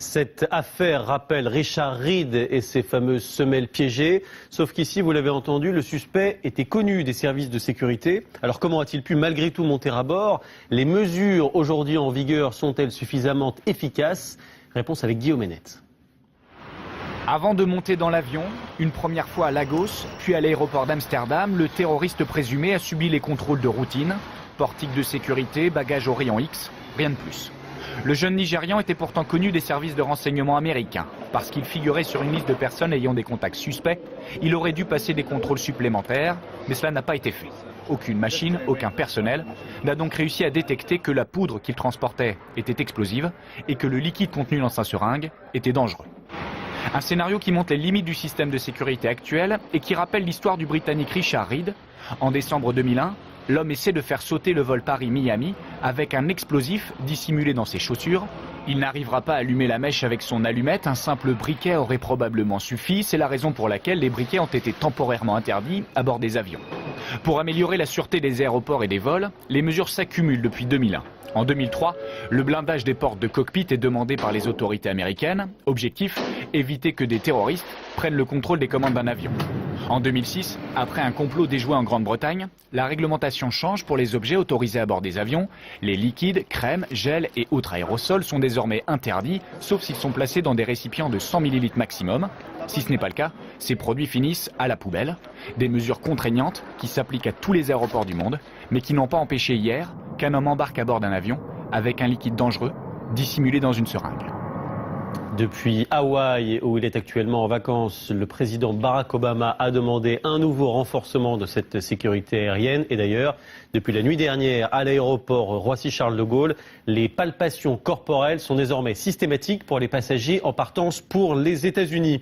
Cette affaire rappelle Richard Reid et ses fameuses semelles piégées. Sauf qu'ici, vous l'avez entendu, le suspect était connu des services de sécurité. Alors comment a-t-il pu malgré tout monter à bord? Les mesures aujourd'hui en vigueur sont-elles suffisamment efficaces? Réponse avec Guillaume Hennet. Avant de monter dans l'avion, une première fois à Lagos, puis à l'aéroport d'Amsterdam, le terroriste présumé a subi les contrôles de routine, portique de sécurité, bagages au rayon X, rien de plus. Le jeune Nigérian était pourtant connu des services de renseignement américains. Parce qu'il figurait sur une liste de personnes ayant des contacts suspects, il aurait dû passer des contrôles supplémentaires, mais cela n'a pas été fait. Aucune machine, aucun personnel n'a donc réussi à détecter que la poudre qu'il transportait était explosive et que le liquide contenu dans sa seringue était dangereux. Un scénario qui montre les limites du système de sécurité actuel et qui rappelle l'histoire du Britannique Richard Reid. En décembre 2001, l'homme essaie de faire sauter le vol Paris-Miami avec un explosif dissimulé dans ses chaussures. Il n'arrivera pas à allumer la mèche avec son allumette, un simple briquet aurait probablement suffi. C'est la raison pour laquelle les briquets ont été temporairement interdits à bord des avions. Pour améliorer la sûreté des aéroports et des vols, les mesures s'accumulent depuis 2001. En 2003, le blindage des portes de cockpit est demandé par les autorités américaines. Objectif, éviter que des terroristes prennent le contrôle des commandes d'un avion. En 2006, après un complot déjoué en Grande-Bretagne, la réglementation change pour les objets autorisés à bord des avions. Les liquides, crèmes, gels et autres aérosols sont désormais interdits, sauf s'ils sont placés dans des récipients de 100 ml maximum. Si ce n'est pas le cas, ces produits finissent à la poubelle. Des mesures contraignantes qui s'appliquent à tous les aéroports du monde, mais qui n'ont pas empêché hier qu'un homme embarque à bord d'un avion avec un liquide dangereux dissimulé dans une seringue. Depuis Hawaï, où il est actuellement en vacances, le président Barack Obama a demandé un nouveau renforcement de cette sécurité aérienne. Et d'ailleurs, depuis la nuit dernière, à l'aéroport Roissy-Charles de Gaulle, les palpations corporelles sont désormais systématiques pour les passagers en partance pour les États-Unis.